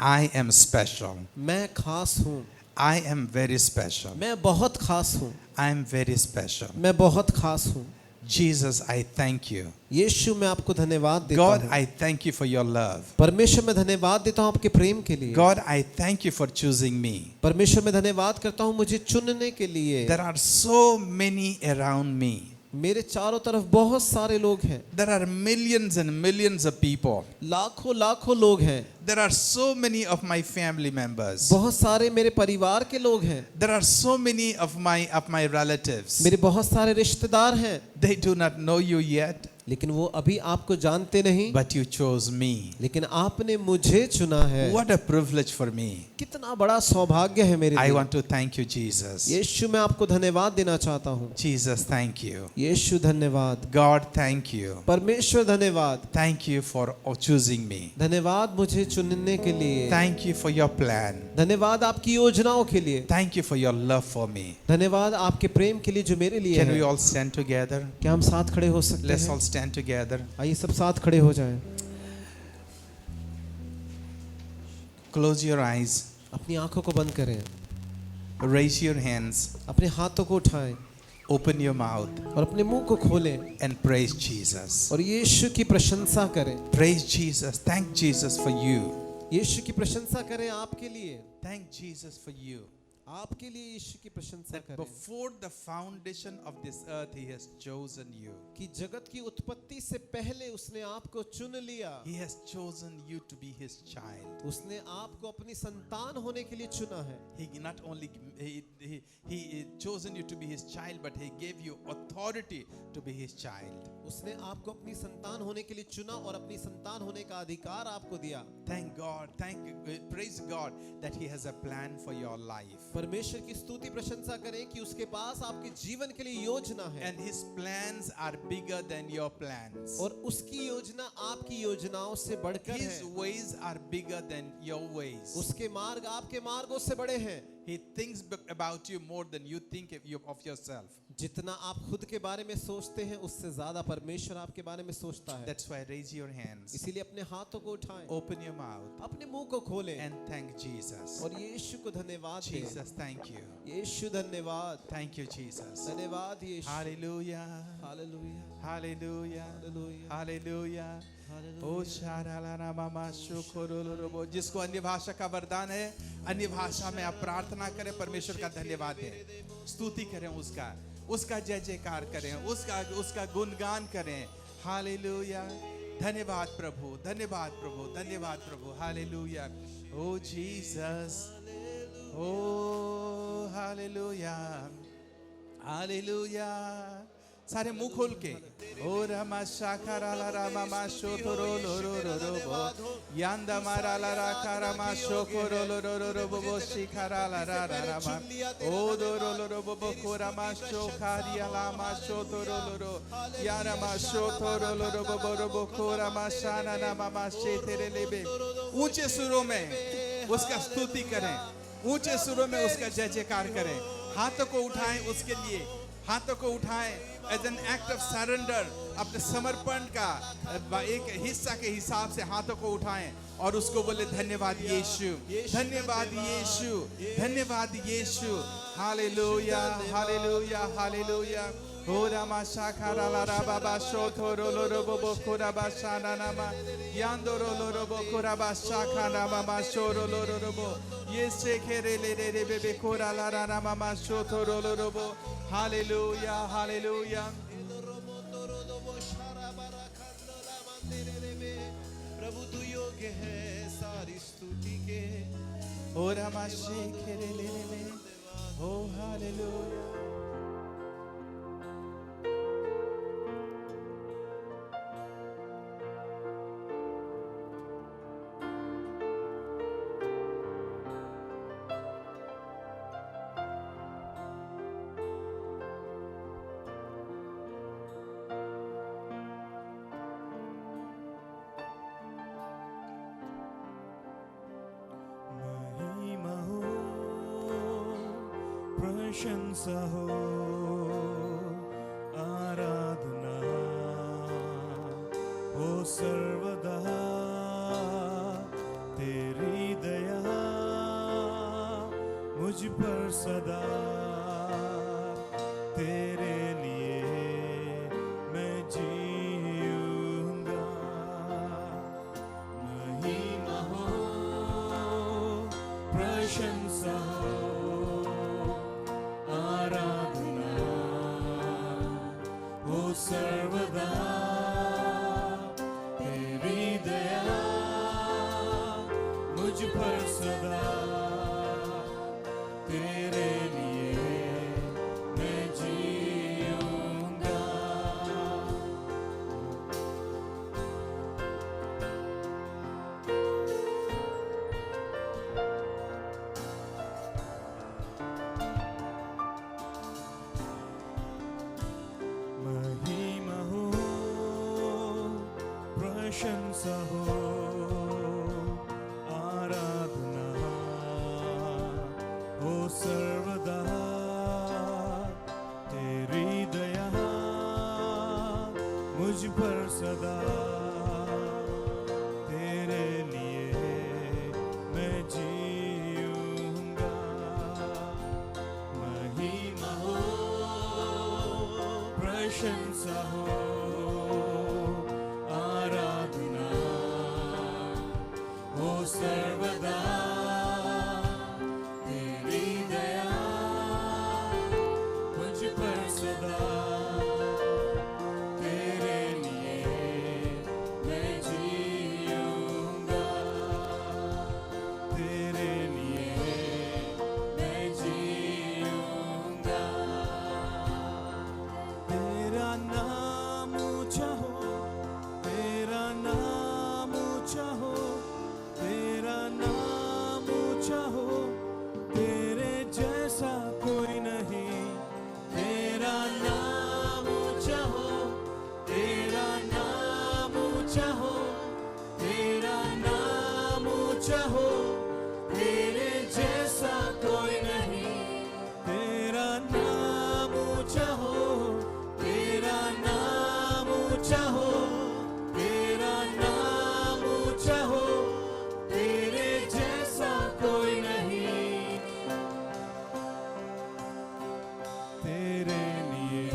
I am special. मैं खास हूँ। I am very special. मैं बहुत खास हूँ। I am very special. मैं बहुत खास हूँ। Jesus, I thank you. यीशु, मैं आपको धन्यवाद देता God, हूँ। I thank you for your love. परमेश्वर, मैं धन्यवाद देता हूँ आपके प्रेम के लिए। God, I thank you for choosing me. परमेश्वर, मैं धन्यवाद करता हूँ मुझे चुनने के लिए। There are so many around me. मेरे चारों तरफ बहुत सारे लोग हैं। There are millions and millions of people. लाखों लाखों लोग हैं। There are so many of my family members. बहुत सारे मेरे परिवार के लोग हैं। There are so many of my relatives. मेरे बहुत सारे रिश्तेदार हैं। They do not know you yet, लेकिन वो अभी आपको जानते नहीं। but you chose me. लेकिन आपने मुझे चुना है। What a privilege for me. कितना बड़ा सौभाग्य है मेरे I लिए। want to thank you, Jesus. यीशु, मैं आपको धन्यवाद देना चाहता हूँ। Jesus, thank you. यीशु, धन्यवाद। God, thank you. परमेश्वर, धन्यवाद। Thank you for choosing me. धन्यवाद मुझे चुनने के लिए। Thank you for your plan. धन्यवाद आपकी योजनाओं के लिए। Thank you for your love for me. धन्यवाद आपके प्रेम के लिए जो मेरे लिए Can we है। all stand together? क्या हम साथ खड़े हो सकते Let's हैं? all stand together. आइए सब साथ खड़े हो जाएं। Close your eyes. अपनी आंखों को बंद करें। Raise your hands. अपने हाथों को उठाएं Open your mouth और अपने मुंह को खोलें and praise Jesus. और यीशु की प्रशंसा करें। Praise Jesus. Thank Jesus for you. यीशु की प्रशंसा करें आपके लिए। Thank Jesus for you. आपके लिए यीशु की प्रशंसा That करें before the foundation of this earth, He has chosen you. कि जगत की उत्पत्ति से पहले उसने आपको चुन लिया। He has chosen you to be His child. उसने आपको अपनी संतान होने के लिए चुना है। He not only he chosen you to be His child, but He gave you authority to be His child. उसने आपको अपनी संतान होने के लिए चुना और अपनी संतान होने का अधिकार आपको दिया। Thank God, praise God that He has a plan for your life. परमेश्वर की स्तुति प्रशंसा करें कि उसके पास आपके जीवन के लिए योजना है। And His plans are bigger than your plans. और उसकी योजना आपकी योजनाओं से बढ़कर His है। ways are bigger than your ways. उसके मार्ग आपके मार्गों से बड़े हैं। He thinks about you more than you think of yourself. जितना आप खुद के बारे में सोचते हैं उससे ज्यादा परमेश्वर आपके बारे में सोचता है। That's why raise your hands. इसीलिए अपने हाथों को उठाएं, Open your mouth अपने मुंह को खोलें and thank Jesus. और यीशु को धन्यवाद दें। Jesus, thank you. यीशु धन्यवाद, Thank you, Jesus. धन्यवाद यीशु। Hallelujah. Hallelujah, Hallelujah. Hallelujah, Hallelujah. Hallelujah. ओ शारालाना मामा शुक्रोलोरोबो। जिसको अन्य भाषा का वरदान है, अन्य भाषा में आप प्रार्थना करें, परमेश्वर का धन्यवाद दें, स्तुति करें उसका जय जयकार करें, उसका गुणगान करें। हालेलुया। धन्यवाद प्रभु, धन्यवाद प्रभु, धन्यवाद प्रभु। हालेलुया। ओ जीसस, ओ हालेलुया, हालेलुया। सारे मुंह खोल के ओ रमा शाखरा ला रामा मा शोथरो लो रो रो रो बो यांदा मारा ला रा कारा मा शोखरो लो रो रो रो बो शिखरा ला रा रा रामा ओ दो रो लो रो बो कोरा मा शोखारिया ला मा शोथरो लो रो यारा मा शोथरो लो रो बो कोरा मा शाना ना मा शेतेरे लेबे। ऊंचे सुरों में उसका स्तुति करें, ऊंचे सुरों में उसका जय जयकार करें। हाथों को उठाएं उसके लिए, हाथों को उठाएं as an act of surrender. अपने समर्पण का एक हिस्सा के हिसाब से हाथों को उठाएं और उसको बोले धन्यवाद यीशु, धन्यवाद यीशु, धन्यवाद यीशु। Hallelujah, hallelujah, hallelujah. हो रामा शाखरा ला रा बाबा शोथो रो लो रो बो कोरा बा शाना नामा यांदो रो लो रो बो कोरा बा शाखा नामा मा शोरो लो रो बो ये शेखेरे ले रे रे बे कोरा ला रा नामा मा शोथो रो लो रो बो। Hallelujah, hallelujah. प्रभु तू योग्य है सारी स्तुति के। हो रामा शेखेरे ले रे हो हालेलुया। प्रशंसा हो आराधना हो सर्वदा तेरी दया मुझ पर सदा तेरे लिए मैं जीऊंगा महिमा हो प्रशंसा हो आराधना हो सर्वदा तेरी दया मुझ पर सदा तेरे लिए मैं जीऊंगा महिमा हो प्रशंसा हो आराधना हो सर्वदा तेरी दया मुझ पर सदा तेरे लिए मैं जीऊंगा महिमा हो प्रशंसा हो आराधना हो सर्वदा तेरी दया मुझ पर सदा तेरे लिए मैं जीऊंगा तेरे लिए मैं जीऊंगा तेरा नाम ऊंचा हो तेरा नाम ऊंचा हो तेरा नाम ऊंचा हो तेरे जैसा कोई नहीं तेरा नाम ऊंचा हो तेरा नाम ऊंचा हो तेरा नाम ऊंचा हो तेरे जैसा कोई नहीं तेरा नाम ऊंचा हो तेरा नाम ऊंचा हो तेरा नाम ऊंचा हो तेरे जैसा कोई नहीं तेरे लिए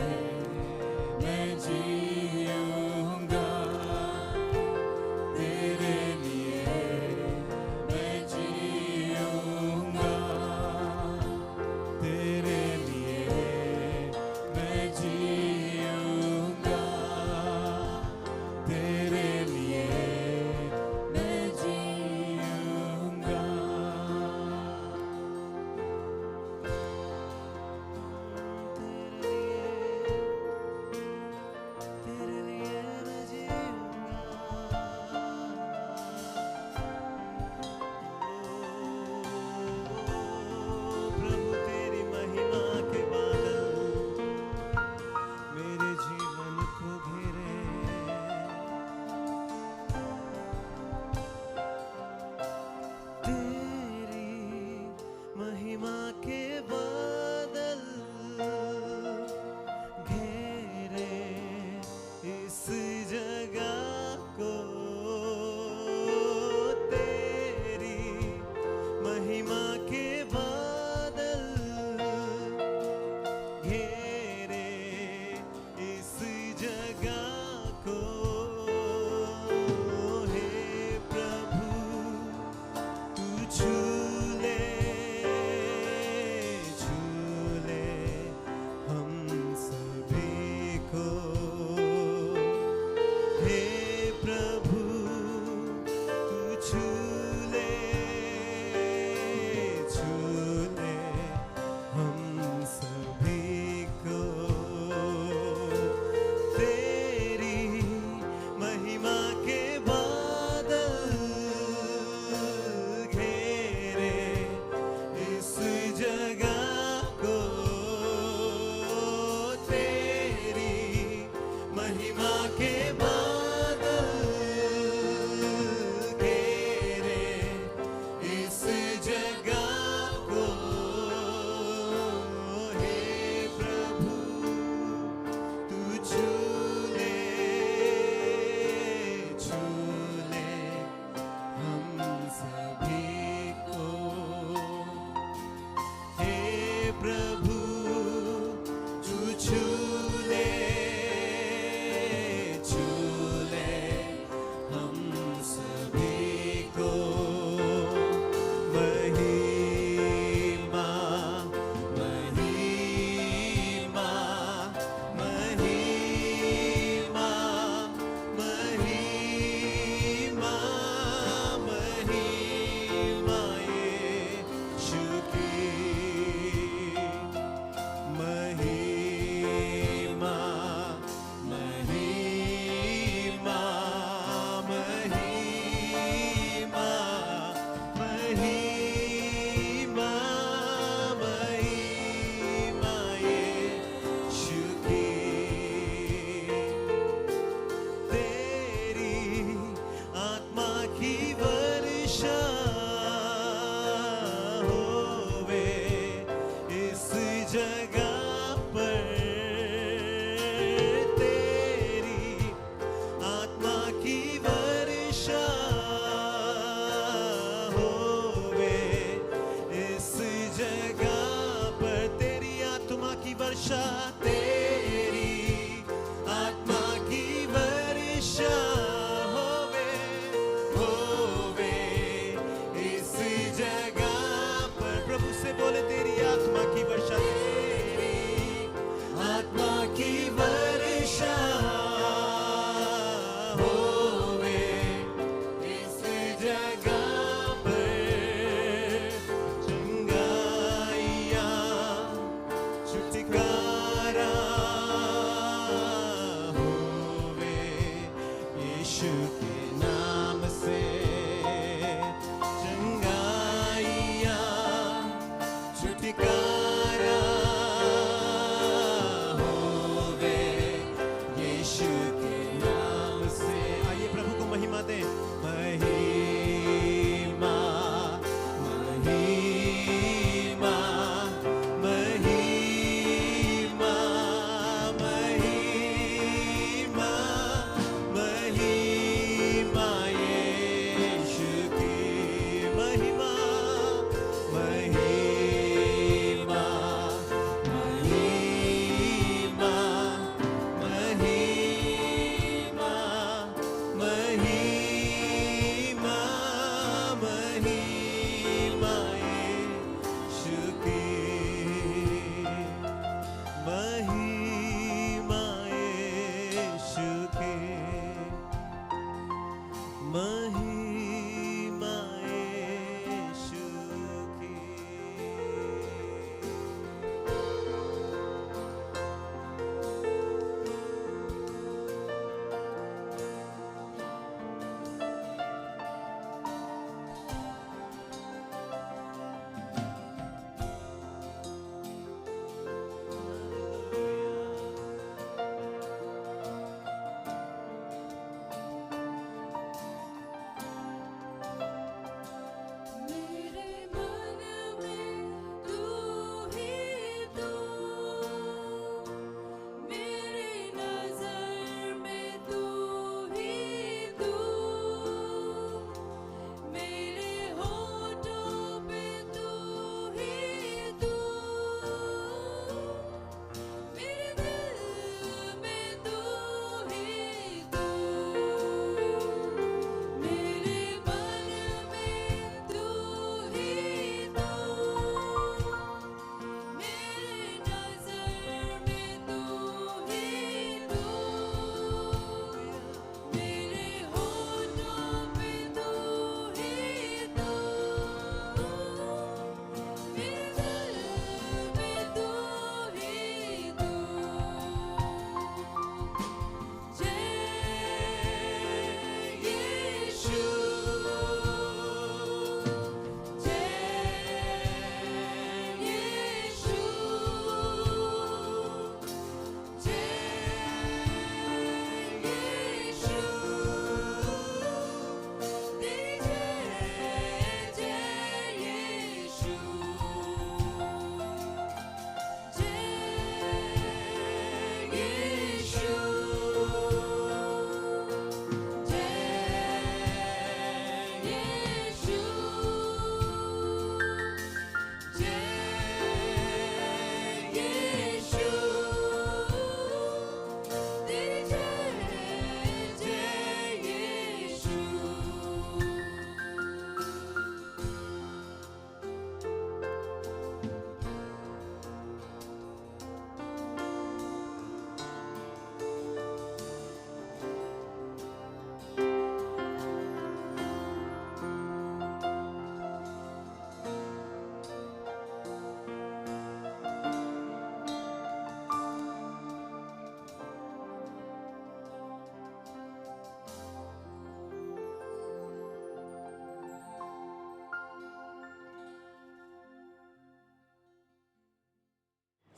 यीशु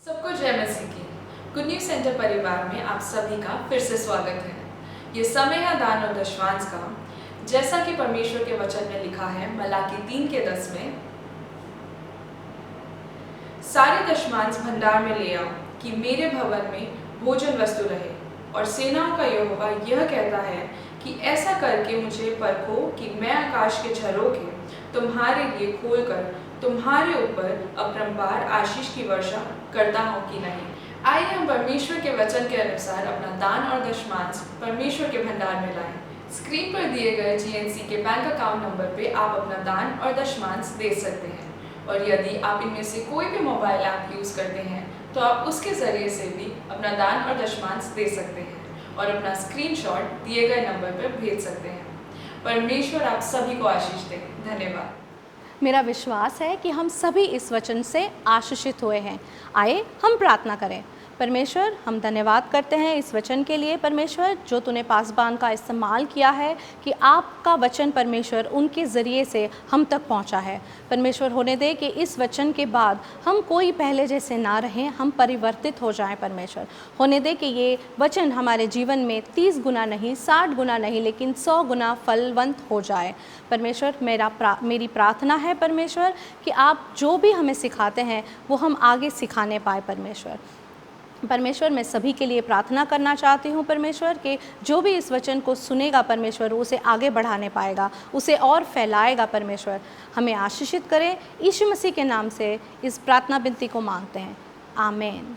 सबको जय मसीह की। गुड न्यूज सेंटर परिवार में आप सभी का फिर से स्वागत है। ये समय है दान और दशमांश का, जैसा कि परमेश्वर के वचन में लिखा है मलाकी 3:10 में, सारे दशमांश भंडार में ले आओ कि मेरे भवन में भोजन वस्तु रहे। और सेनाओं का यहोवा यह कहता है कि ऐसा करके मुझे परखो कि मैं आकाश के झरोखे तुम्हारे लिए खोलकर तुम्हारे ऊपर अपरंपार आशीष की वर्षा करता हूँ कि नहीं। आइए हम परमेश्वर के वचन के अनुसार अपना दान और दशमांश परमेश्वर के भंडार में लाएं। स्क्रीन पर दिए गए GNC के बैंक अकाउंट नंबर पे आप अपना दान और दशमांश दे सकते हैं। और यदि आप इनमें से कोई भी मोबाइल ऐप यूज़ करते हैं तो आप उसके ज़रिए से भी अपना दान और दशमांश दे सकते हैं और अपना स्क्रीनशॉट दिए गए नंबर पर भेज सकते हैं। परमेश्वर आप सभी को आशीष दे। धन्यवाद। मेरा विश्वास है कि हम सभी इस वचन से आशीषित हुए हैं। आइए हम प्रार्थना करें। परमेश्वर, हम धन्यवाद करते हैं इस वचन के लिए परमेश्वर, जो तूने पासबान का इस्तेमाल किया है कि आपका वचन परमेश्वर उनके ज़रिए से हम तक पहुंचा है। परमेश्वर, होने दे कि इस वचन के बाद हम कोई पहले जैसे ना रहें, हम परिवर्तित हो जाएं। परमेश्वर, होने दे कि ये वचन हमारे जीवन में 30 गुना नहीं, 60 गुना नहीं, लेकिन 100 गुना फलवंत हो जाए। परमेश्वर, मेरी प्रार्थना है परमेश्वर कि आप जो भी हमें सिखाते हैं वो हम आगे सिखाने पाए। परमेश्वर, मैं सभी के लिए प्रार्थना करना चाहती हूँ परमेश्वर कि जो भी इस वचन को सुनेगा परमेश्वर, उसे आगे बढ़ाने पाएगा, उसे और फैलाएगा। परमेश्वर, हमें आशीषित करें। यीशु मसीह के नाम से इस प्रार्थना विनती को मांगते हैं। आमीन।